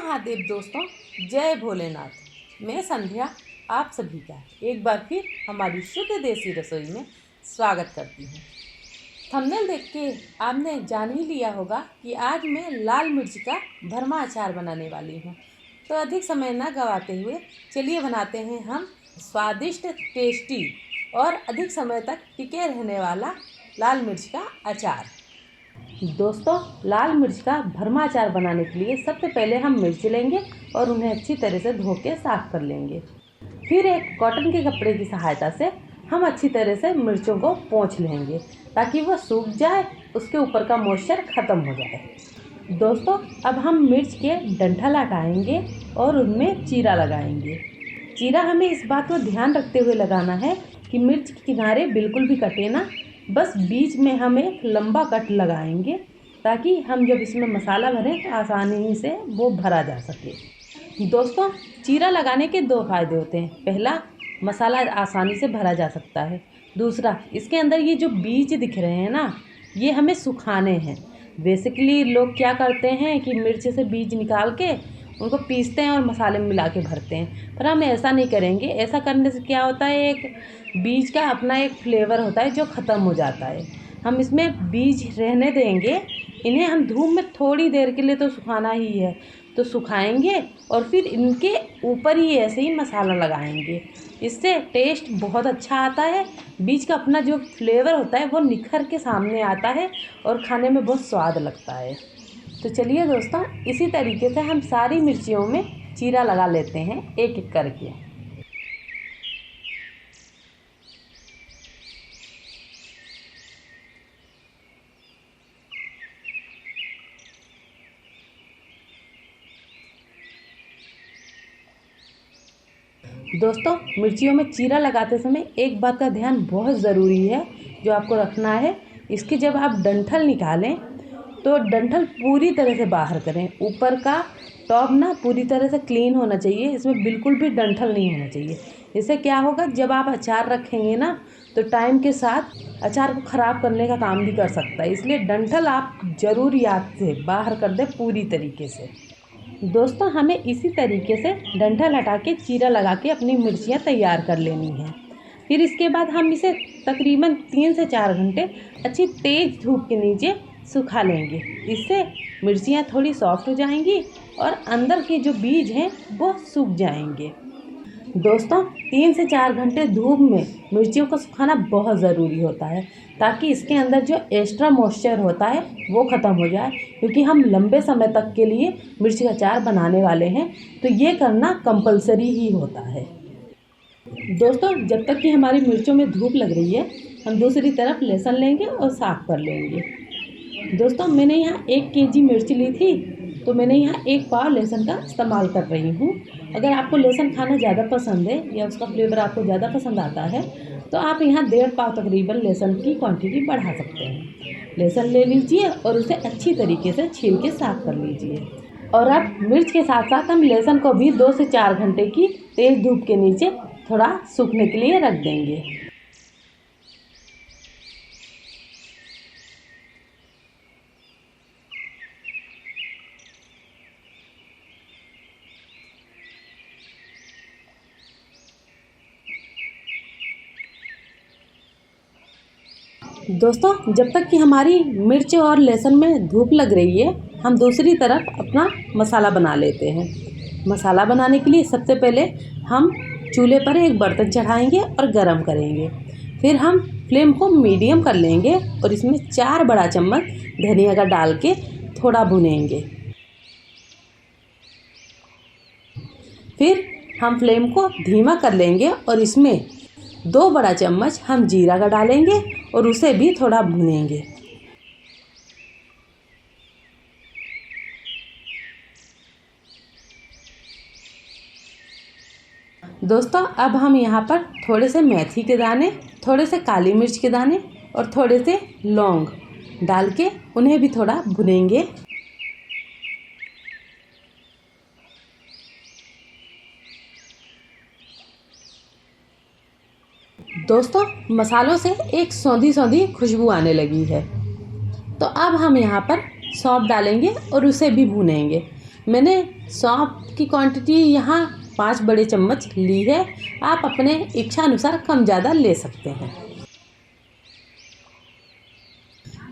महादेव दोस्तों, जय भोलेनाथ। मैं संध्या आप सभी का एक बार फिर हमारी शुद्ध देसी रसोई में स्वागत करती हूँ। थंबनेल देख के आपने जान ही लिया होगा कि आज मैं लाल मिर्च का भरमा अचार बनाने वाली हूँ। तो अधिक समय न गवाते हुए चलिए बनाते हैं हम स्वादिष्ट, टेस्टी और अधिक समय तक टिके रहने वाला लाल मिर्च का अचार। दोस्तों, लाल मिर्च का भरमा अचार बनाने के लिए सबसे पहले हम मिर्च लेंगे और उन्हें अच्छी तरह से धो के साफ़ कर लेंगे। फिर एक कॉटन के कपड़े की सहायता से हम अच्छी तरह से मिर्चों को पोंछ लेंगे ताकि वह सूख जाए, उसके ऊपर का मॉइस्चर ख़त्म हो जाए। दोस्तों, अब हम मिर्च के डंठल हटाएंगे और उनमें चीरा लगाएंगे। चीरा हमें इस बात को ध्यान रखते हुए लगाना है कि मिर्च के किनारे बिल्कुल भी कटे ना, बस बीच में हम एक लंबा कट लगाएंगे ताकि हम जब इसमें मसाला भरें तो आसानी से वो भरा जा सके। दोस्तों, चीरा लगाने के दो फ़ायदे होते हैं। पहला, मसाला आसानी से भरा जा सकता है। दूसरा, इसके अंदर ये जो बीज दिख रहे हैं ना, ये हमें सुखाने हैं। बेसिकली लोग क्या करते हैं कि मिर्च से बीज निकाल के उनको पीसते हैं और मसाले में मिला के भरते हैं, पर हम ऐसा नहीं करेंगे। ऐसा करने से क्या होता है, एक बीज का अपना एक फ्लेवर होता है जो ख़त्म हो जाता है। हम इसमें बीज रहने देंगे, इन्हें हम धूप में थोड़ी देर के लिए तो सुखाना ही है, तो सुखाएंगे और फिर इनके ऊपर ही ऐसे ही मसाला लगाएंगे। इससे टेस्ट बहुत अच्छा आता है। बीज का अपना जो फ्लेवर होता है वो निखर के सामने आता है और खाने में बहुत स्वाद लगता है। तो चलिए दोस्तों, इसी तरीके से हम सारी मिर्चियों में चीरा लगा लेते हैं एक एक करके। दोस्तों, मिर्चियों में चीरा लगाते समय एक बात का ध्यान बहुत ज़रूरी है जो आपको रखना है। इसके जब आप डंठल निकालें तो डंठल पूरी तरह से बाहर करें। ऊपर का टॉप ना पूरी तरह से क्लीन होना चाहिए, इसमें बिल्कुल भी डंठल नहीं होना चाहिए। इससे क्या होगा, जब आप अचार रखेंगे ना तो टाइम के साथ अचार को ख़राब करने का काम भी कर सकता है। इसलिए डंठल आप ज़रूर याद से बाहर कर दें पूरी तरीके से। दोस्तों, हमें इसी तरीके से डंठल हटा के चीरा लगा के अपनी मिर्चियाँ तैयार कर लेनी हैं। फिर इसके बाद हम इसे तकरीबन 3 से 4 घंटे अच्छी तेज़ धूप के नीचे सुखा लेंगे। इससे मिर्चियाँ थोड़ी सॉफ्ट हो जाएंगी और अंदर के जो बीज हैं वो सूख जाएंगे। दोस्तों, 3 से 4 घंटे धूप में मिर्चियों को सुखाना बहुत ज़रूरी होता है ताकि इसके अंदर जो एक्स्ट्रा मॉइस्चर होता है वो ख़त्म हो जाए, क्योंकि हम लंबे समय तक के लिए मिर्च का अचार बनाने वाले हैं, तो ये करना कंपलसरी ही होता है। दोस्तों, जब तक कि हमारी मिर्चों में धूप लग रही है, हम दूसरी तरफ लहसुन लेंगे और साफ़ कर लेंगे। दोस्तों, मैंने यहाँ 1 केजी मिर्च ली थी, तो मैंने यहाँ 1 पाव लहसुन का इस्तेमाल कर रही हूँ। अगर आपको लहसुन खाना ज़्यादा पसंद है या उसका फ्लेवर आपको ज़्यादा पसंद आता है तो आप यहाँ 1.5 पाव तकरीबन लहसुन की क्वांटिटी बढ़ा सकते हैं। लहसुन ले लीजिए और उसे अच्छी तरीके से छील के साफ़ कर लीजिए। और अब मिर्च के साथ साथ हम लहसुन को भी 2 से 4 घंटे की तेज़ धूप के नीचे थोड़ा सूखने के लिए रख देंगे। दोस्तों, जब तक कि हमारी मिर्च और लहसुन में धूप लग रही है, हम दूसरी तरफ अपना मसाला बना लेते हैं। मसाला बनाने के लिए सबसे पहले हम चूल्हे पर एक बर्तन चढ़ाएंगे और गरम करेंगे। फिर हम फ्लेम को मीडियम कर लेंगे और इसमें 4 बड़ा चम्मच धनिया का डाल के थोड़ा भुनेंगे। फिर हम फ्लेम को धीमा कर लेंगे और इसमें 2 बड़ा चम्मच हम जीरा का डालेंगे और उसे भी थोड़ा भुनेंगे। दोस्तों, अब हम यहाँ पर थोड़े से मेथी के दाने, थोड़े से काली मिर्च के दाने और थोड़े से लौंग डाल के उन्हें भी थोड़ा भुनेंगे। दोस्तों, मसालों से एक सौंधी सौंधी खुशबू आने लगी है, तो अब हम यहाँ पर सौंफ डालेंगे और उसे भी भूनेंगे। मैंने सौंफ की क्वांटिटी यहाँ 5 बड़े चम्मच ली है। आप अपने इच्छा अनुसार कम ज़्यादा ले सकते हैं।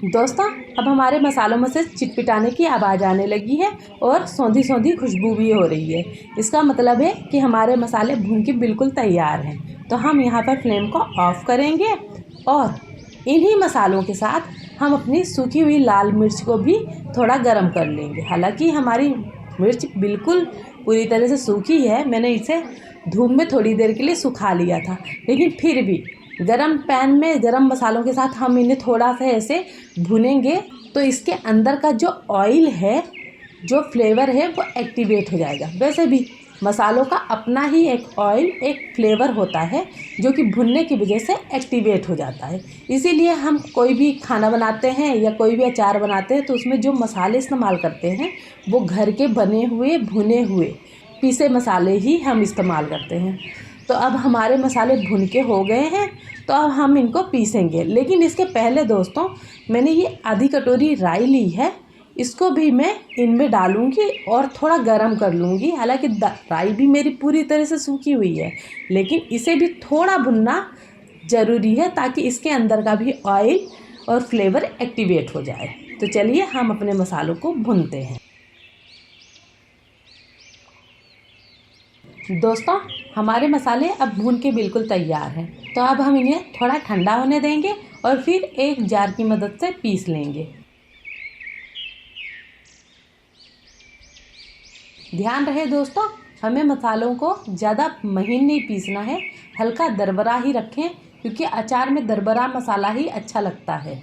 दोस्तों, अब हमारे मसालों में से चिटपिटाने की आवाज़ आने लगी है और सौंधी सौंधी खुशबू भी हो रही है। इसका मतलब है कि हमारे मसाले भून के बिल्कुल तैयार हैं। तो हम यहाँ पर फ्लेम को ऑफ करेंगे और इन्हीं मसालों के साथ हम अपनी सूखी हुई लाल मिर्च को भी थोड़ा गर्म कर लेंगे। हालांकि हमारी मिर्च बिल्कुल पूरी तरह से सूखी है, मैंने इसे धूप में थोड़ी देर के लिए सुखा लिया था, लेकिन फिर भी गरम पैन में गरम मसालों के साथ हम इन्हें थोड़ा सा ऐसे भुनेंगे तो इसके अंदर का जो ऑयल है, जो फ्लेवर है, वो एक्टिवेट हो जाएगा। वैसे भी मसालों का अपना ही एक ऑयल, एक फ्लेवर होता है जो कि भुनने की वजह से एक्टिवेट हो जाता है। इसीलिए हम कोई भी खाना बनाते हैं या कोई भी अचार बनाते हैं तो उसमें जो मसाले इस्तेमाल करते हैं वो घर के बने हुए, भुने हुए, पीसे मसाले ही हम इस्तेमाल करते हैं। तो अब हमारे मसाले भुन के हो गए हैं, तो अब हम इनको पीसेंगे। लेकिन इसके पहले दोस्तों, मैंने ये आधी कटोरी राई ली है, इसको भी मैं इनमें डालूंगी और थोड़ा गरम कर लूँगी। हालांकि राई भी मेरी पूरी तरह से सूखी हुई है, लेकिन इसे भी थोड़ा भुनना ज़रूरी है ताकि इसके अंदर का भी ऑयल और फ्लेवर एक्टिवेट हो जाए। तो चलिए हम अपने मसालों को भूनते हैं। दोस्तों, हमारे मसाले अब भून के बिल्कुल तैयार हैं। तो अब हम इन्हें थोड़ा ठंडा होने देंगे और फिर एक जार की मदद से पीस लेंगे। ध्यान रहे दोस्तों, हमें मसालों को ज़्यादा महीन नहीं पीसना है, हल्का दरबरा ही रखें, क्योंकि अचार में दरबरा मसाला ही अच्छा लगता है।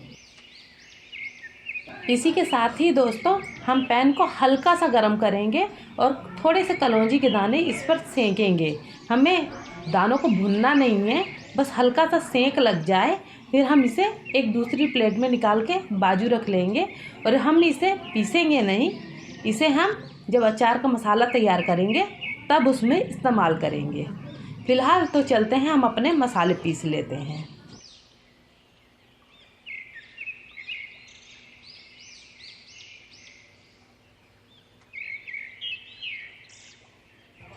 इसी के साथ ही दोस्तों, हम पैन को हल्का सा गर्म करेंगे और थोड़े से कलौंजी के दाने इस पर सेंकेंगे। हमें दानों को भुनना नहीं है, बस हल्का सा सेंक लग जाए, फिर हम इसे एक दूसरी प्लेट में निकाल के बाजू रख लेंगे। और हम इसे पीसेंगे नहीं, इसे हम जब अचार का मसाला तैयार करेंगे तब उसमें इस्तेमाल करेंगे। फ़िलहाल तो चलते हैं, हम अपने मसाले पीस लेते हैं।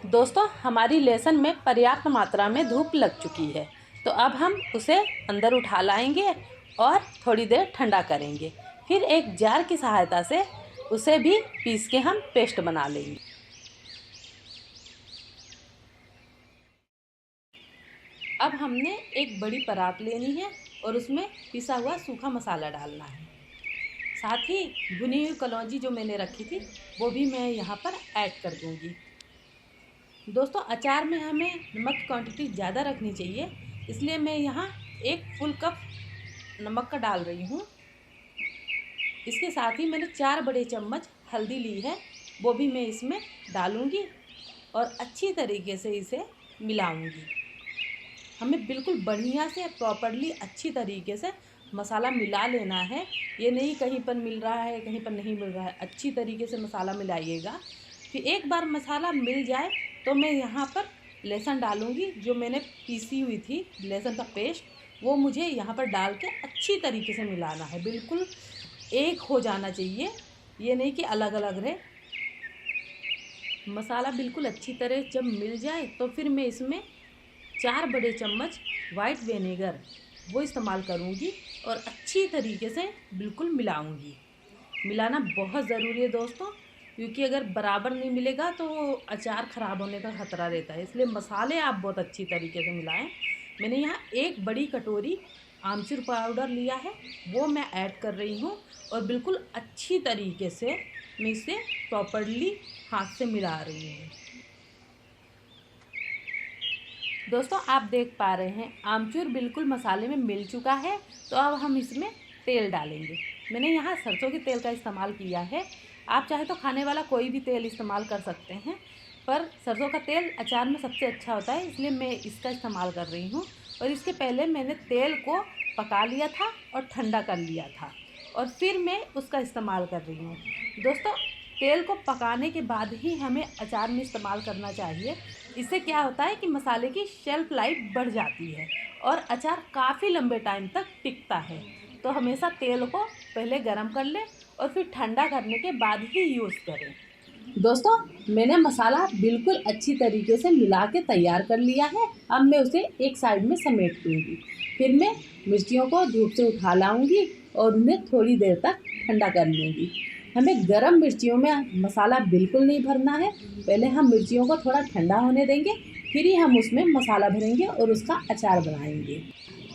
दोस्तों, हमारी लहसुन में पर्याप्त मात्रा में धूप लग चुकी है, तो अब हम उसे अंदर उठा लाएंगे और थोड़ी देर ठंडा करेंगे। फिर एक जार की सहायता से उसे भी पीस के हम पेस्ट बना लेंगे। अब हमने एक बड़ी परात लेनी है और उसमें पिसा हुआ सूखा मसाला डालना है। साथ ही भुनी हुई कलौंजी जो मैंने रखी थी वो भी मैं यहाँ पर ऐड कर दूँगी। दोस्तों, अचार में हमें नमक की क्वांटिटी ज़्यादा रखनी चाहिए, इसलिए मैं यहाँ 1 फुल कप नमक का डाल रही हूँ। इसके साथ ही मैंने 4 बड़े चम्मच हल्दी ली है, वो भी मैं इसमें डालूँगी और अच्छी तरीके से इसे मिलाऊँगी। हमें बिल्कुल बढ़िया से प्रॉपरली अच्छी तरीके से मसाला मिला लेना है। ये नहीं कहीं पर मिल रहा है, कहीं पर नहीं मिल रहा है, अच्छी तरीके से मसाला मिलाइएगा। फिर एक बार मसाला मिल जाए तो मैं यहाँ पर लहसुन डालूँगी, जो मैंने पीसी हुई थी लहसुन का पेस्ट, वो मुझे यहाँ पर डाल के अच्छी तरीके से मिलाना है। बिल्कुल एक हो जाना चाहिए, ये नहीं कि अलग अलग रहे। मसाला बिल्कुल अच्छी तरह जब मिल जाए तो फिर मैं इसमें 4 बड़े चम्मच वाइट विनेगर वो इस्तेमाल करूँगी और अच्छी तरीके से बिल्कुल मिलाऊँगी। मिलाना बहुत ज़रूरी है दोस्तों, क्योंकि अगर बराबर नहीं मिलेगा तो अचार ख़राब होने का ख़तरा रहता है। इसलिए मसाले आप बहुत अच्छी तरीके से मिलाएं। मैंने यहाँ 1 बड़ी कटोरी आमचूर पाउडर लिया है, वो मैं ऐड कर रही हूँ और बिल्कुल अच्छी तरीके से मैं इसे प्रॉपरली हाथ से मिला रही हूँ। दोस्तों, आप देख पा रहे हैं आमचूर बिल्कुल मसाले में मिल चुका है। तो अब हम इसमें तेल डालेंगे। मैंने यहाँ सरसों के तेल का इस्तेमाल किया है, आप चाहे तो खाने वाला कोई भी तेल इस्तेमाल कर सकते हैं, पर सरसों का तेल अचार में सबसे अच्छा होता है, इसलिए मैं इसका इस्तेमाल कर रही हूँ। और इसके पहले मैंने तेल को पका लिया था और ठंडा कर लिया था और फिर मैं उसका इस्तेमाल कर रही हूँ। दोस्तों, तेल को पकाने के बाद ही हमें अचार में इस्तेमाल करना चाहिए। इससे क्या होता है कि मसाले की शेल्फ़ लाइफ बढ़ जाती है और अचार काफ़ी लंबे टाइम तक टिकता है। तो हमेशा तेल को पहले गरम कर लें और फिर ठंडा करने के बाद ही यूज़ करें। दोस्तों, मैंने मसाला बिल्कुल अच्छी तरीके से मिला के तैयार कर लिया है। अब मैं उसे एक साइड में समेट लूँगी। फिर मैं मिर्चियों को धूप से उठा लाऊँगी और उन्हें थोड़ी देर तक ठंडा कर लूँगी। हमें गरम मिर्चियों में मसाला बिल्कुल नहीं भरना है। पहले हम मिर्चियों को थोड़ा ठंडा होने देंगे, फिर ही हम उसमें मसाला भरेंगे और उसका अचार बनाएंगे।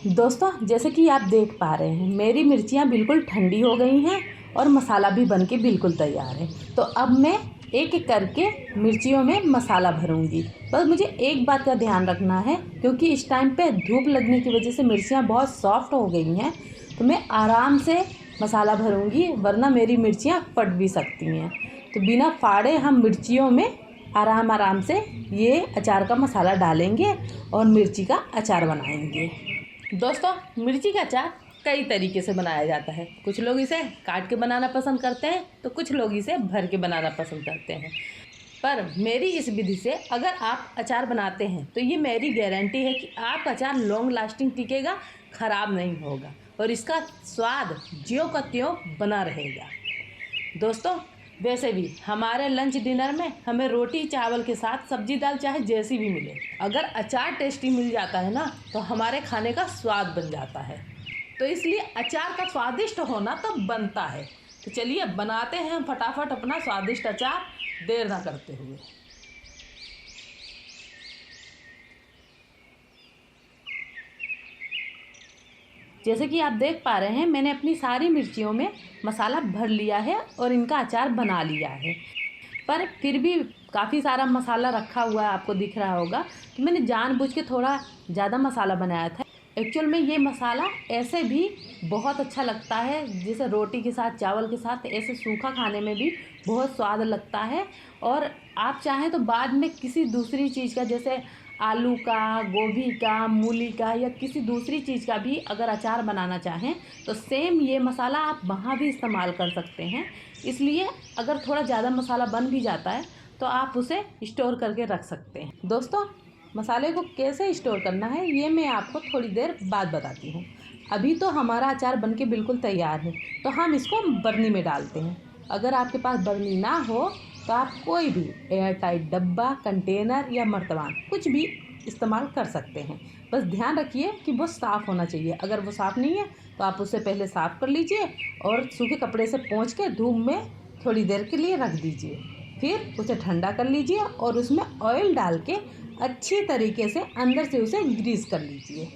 दोस्तों, जैसे कि आप देख पा रहे हैं, मेरी मिर्चियाँ बिल्कुल ठंडी हो गई हैं और मसाला भी बन के बिल्कुल तैयार है। तो अब मैं एक एक करके मिर्चियों में मसाला भरूंगी। बस मुझे एक बात का ध्यान रखना है, क्योंकि इस टाइम पे धूप लगने की वजह से मिर्चियाँ बहुत सॉफ्ट हो गई हैं, तो मैं आराम से मसाला भरूंगी, वरना मेरी मिर्चियाँ फट भी सकती हैं। तो बिना फाड़े हम मिर्चियों में आराम से ये अचार का मसाला डालेंगे और मिर्ची का अचार बनाएंगे। दोस्तों, मिर्ची का अचार कई तरीके से बनाया जाता है। कुछ लोग इसे काट के बनाना पसंद करते हैं, तो कुछ लोग इसे भर के बनाना पसंद करते हैं। पर मेरी इस विधि से अगर आप अचार बनाते हैं तो ये मेरी गारंटी है कि आपका अचार लॉन्ग लास्टिंग टिकेगा, ख़राब नहीं होगा और इसका स्वाद ज्यों का त्यों बना रहेगा। दोस्तों, वैसे भी हमारे लंच डिनर में हमें रोटी चावल के साथ सब्जी दाल चाहे जैसी भी मिले, अगर अचार टेस्टी मिल जाता है ना, तो हमारे खाने का स्वाद बन जाता है। तो इसलिए अचार का स्वादिष्ट होना तो बनता है। तो चलिए बनाते हैं हम फटाफट अपना स्वादिष्ट अचार, देर ना करते हुए। जैसे कि आप देख पा रहे हैं, मैंने अपनी सारी मिर्चियों में मसाला भर लिया है और इनका अचार बना लिया है। पर फिर भी काफ़ी सारा मसाला रखा हुआ है, आपको दिख रहा होगा। तो मैंने जानबूझ के थोड़ा ज़्यादा मसाला बनाया था। एक्चुअल में ये मसाला ऐसे भी बहुत अच्छा लगता है, जैसे रोटी के साथ चावल के साथ ऐसे सूखा खाने में भी बहुत स्वाद लगता है। और आप चाहें तो बाद में किसी दूसरी चीज़ का, जैसे आलू का, गोभी का, मूली का या किसी दूसरी चीज़ का भी अगर अचार बनाना चाहें तो सेम ये मसाला आप वहाँ भी इस्तेमाल कर सकते हैं। इसलिए अगर थोड़ा ज़्यादा मसाला बन भी जाता है तो आप उसे स्टोर करके रख सकते हैं। दोस्तों, मसाले को कैसे स्टोर करना है ये मैं आपको थोड़ी देर बाद बताती हूँ। अभी तो हमारा अचार बनके बिल्कुल तैयार है, तो हम इसको बरनी में डालते हैं। अगर आपके पास बरनी ना हो तो आप कोई भी एयर टाइट डब्बा, कंटेनर या मर्तबान कुछ भी इस्तेमाल कर सकते हैं। बस ध्यान रखिए कि वो साफ़ होना चाहिए। अगर वो साफ़ नहीं है तो आप उसे पहले साफ़ कर लीजिए और सूखे कपड़े से पोंछ के धूप में थोड़ी देर के लिए रख दीजिए। फिर उसे ठंडा कर लीजिए और उसमें ऑयल डाल के अच्छी तरीके से अंदर से उसे ग्रीस कर लीजिए।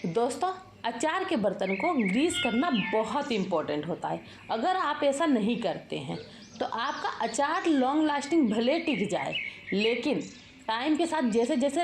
दोस्तों, अचार के बर्तन को ग्रीस करना बहुत इम्पोर्टेंट होता है। अगर आप ऐसा नहीं करते हैं तो आपका अचार लॉन्ग लास्टिंग भले टिक जाए, लेकिन टाइम के साथ जैसे जैसे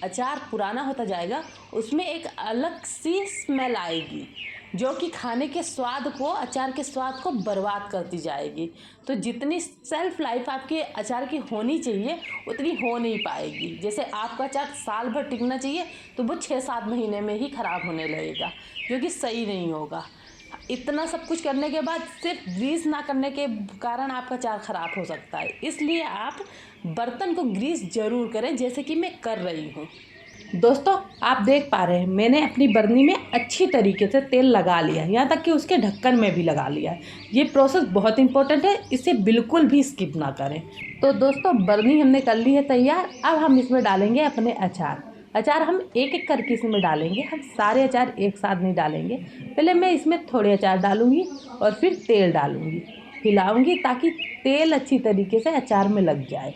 अचार पुराना होता जाएगा उसमें एक अलग सी स्मेल आएगी, जो कि खाने के स्वाद को, अचार के स्वाद को बर्बाद करती जाएगी। तो जितनी सेल्फ लाइफ आपके अचार की होनी चाहिए उतनी हो नहीं पाएगी। जैसे आपका अचार साल भर टिकना चाहिए तो वो 6-7 महीने में ही ख़राब होने लगेगा, जो कि सही नहीं होगा। इतना सब कुछ करने के बाद सिर्फ ग्रीस ना करने के कारण आपका अचार ख़राब हो सकता है। इसलिए आप बर्तन को ग्रीस ज़रूर करें, जैसे कि मैं कर रही हूँ। दोस्तों, आप देख पा रहे हैं मैंने अपनी बरनी में अच्छी तरीके से तेल लगा लिया है, यहाँ तक कि उसके ढक्कन में भी लगा लिया है। ये प्रोसेस बहुत इंपॉर्टेंट है, इसे बिल्कुल भी स्किप ना करें। तो दोस्तों, बरनी हमने कर ली है तैयार। अब हम इसमें डालेंगे अपने अचार। अचार हम एक एक करके इसमें डालेंगे, हम सारे अचार एक साथ नहीं डालेंगे। पहले मैं इसमें थोड़े अचार डालूँगी और फिर तेल डालूँगी, हिलाऊँगी ताकि तेल अच्छी तरीके से अचार में लग जाए।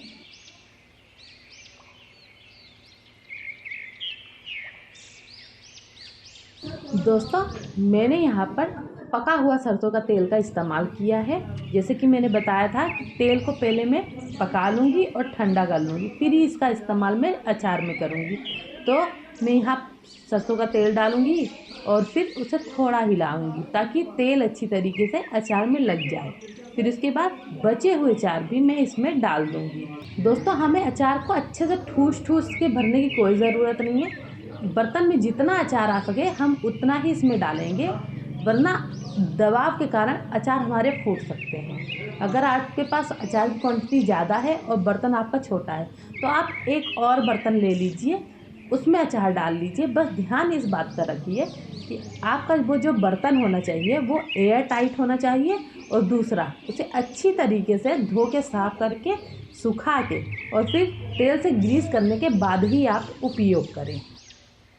दोस्तों, मैंने यहाँ पर पका हुआ सरसों का तेल का इस्तेमाल किया है। जैसे कि मैंने बताया था कि तेल को पहले मैं पका लूँगी और ठंडा कर लूँगी, फिर ही इसका इस्तेमाल मैं अचार में करूँगी। तो मैं यहाँ सरसों का तेल डालूँगी और फिर उसे थोड़ा हिलाऊँगी ताकि तेल अच्छी तरीके से अचार में लग जाए। फिर उसके बाद बचे हुए अचार भी मैं इसमें डाल दूँगी। दोस्तों, हमें अचार को अच्छे से ठूस के भरने की कोई ज़रूरत नहीं है। बर्तन में जितना अचार आ सके हम उतना ही इसमें डालेंगे, वरना दबाव के कारण अचार हमारे फूट सकते हैं। अगर आपके पास अचार की क्वांटिटी ज़्यादा है और बर्तन आपका छोटा है तो आप एक और बर्तन ले लीजिए उसमें अचार डाल लीजिए। बस ध्यान इस बात का रखिए कि आपका वो जो बर्तन होना चाहिए वो एयर टाइट होना चाहिए, और दूसरा उसे अच्छी तरीके से धो के साफ करके सुखा के और फिर तेल से ग्रीस करने के बाद ही आप उपयोग करें।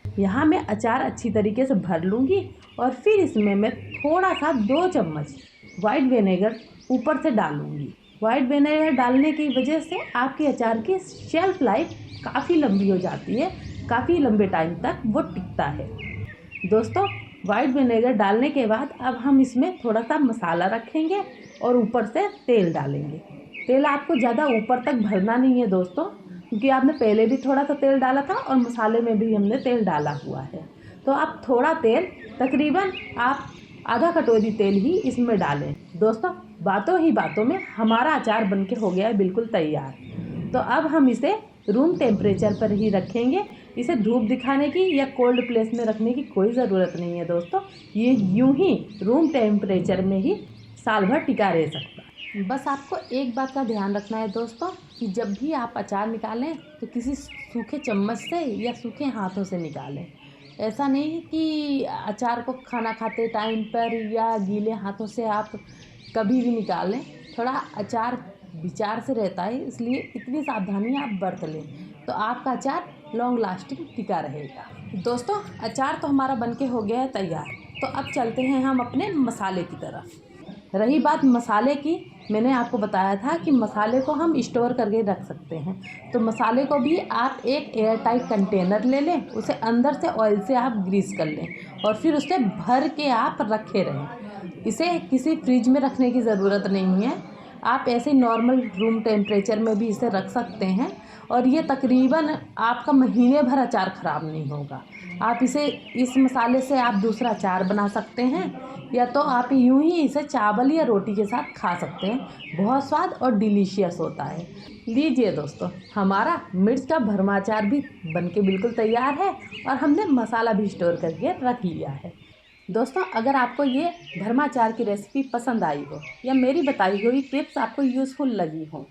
यहाँ मैं अचार अच्छी तरीके से भर लूँगी और फिर इसमें मैं थोड़ा सा 2 चम्मच वाइट विनेगर ऊपर से डालूँगी। वाइट विनेगर डालने की वजह से आपके अचार की शेल्फ लाइफ काफ़ी लंबी हो जाती है, काफ़ी लंबे टाइम तक वो टिकता है। दोस्तों, वाइट विनेगर डालने के बाद अब हम इसमें थोड़ा सा मसाला रखेंगे और ऊपर से तेल डालेंगे। तेल आपको ज़्यादा ऊपर तक भरना नहीं है दोस्तों, क्योंकि आपने पहले भी थोड़ा सा तेल डाला था और मसाले में भी हमने तेल डाला हुआ है। तो आप थोड़ा तेल, तकरीबन आप आधा कटोरी तेल ही इसमें डालें। दोस्तों, बातों ही बातों में हमारा अचार बनके हो गया है बिल्कुल तैयार। तो अब हम इसे रूम टेम्परेचर पर ही रखेंगे। इसे धूप दिखाने की या कोल्ड प्लेस में रखने की कोई ज़रूरत नहीं है दोस्तों। ये यूं ही रूम टेम्परेचर में ही साल भर टिका रह सकता है। बस आपको एक बात का ध्यान रखना है दोस्तों कि जब भी आप अचार निकालें तो किसी सूखे चम्मच से या सूखे हाथों से निकालें। ऐसा नहीं कि अचार को खाना खाते टाइम पर या गीले हाथों से आप कभी भी निकालें। थोड़ा अचार विचार से रहता है, इसलिए इतनी सावधानी आप बरत लें तो आपका अचार लॉन्ग लास्टिंग टिका रहेगा। दोस्तों, अचार तो हमारा बनके हो गया है तैयार। तो अब चलते हैं हम अपने मसाले की तरफ। रही बात मसाले की, मैंने आपको बताया था कि मसाले को हम स्टोर करके रख सकते हैं। तो मसाले को भी आप एक एयर टाइट कंटेनर ले लें, उसे अंदर से ऑयल से आप ग्रीस कर लें और फिर उसे भर के आप रखे रहें। इसे किसी फ्रिज में रखने की ज़रूरत नहीं है, आप ऐसे नॉर्मल रूम टेम्परेचर में भी इसे रख सकते हैं और ये तकरीबन आपका महीने भर अचार ख़राब नहीं होगा। आप इसे इस मसाले से आप दूसरा अचार बना सकते हैं, या तो आप यूं ही इसे चावल या रोटी के साथ खा सकते हैं। बहुत स्वाद और डिलीशियस होता है। लीजिए दोस्तों, हमारा मिर्च का भरमा अचार भी बनके बिल्कुल तैयार है और हमने मसाला भी स्टोर करके रख लिया है। दोस्तों, अगर आपको ये भरमा अचार की रेसिपी पसंद आई हो या मेरी बताई हुई टिप्स आपको यूज़फुल लगी हो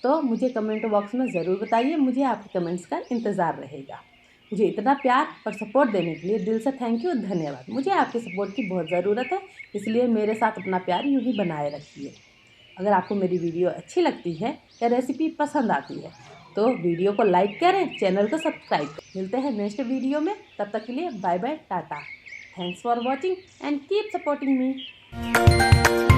तो मुझे कमेंट बॉक्स में ज़रूर बताइए। मुझे आपके कमेंट्स का इंतज़ार रहेगा। मुझे इतना प्यार और सपोर्ट देने के लिए दिल से थैंक यू, धन्यवाद। मुझे आपके सपोर्ट की बहुत ज़रूरत है, इसलिए मेरे साथ अपना प्यार यूँ ही बनाए रखिए। अगर आपको मेरी वीडियो अच्छी लगती है या रेसिपी पसंद आती है तो वीडियो को लाइक करें, चैनल को सब्सक्राइब करें। मिलते हैं नेक्स्ट वीडियो में, तब तक के लिए बाय बाय, टाटा। Thanks for watching and keep supporting me.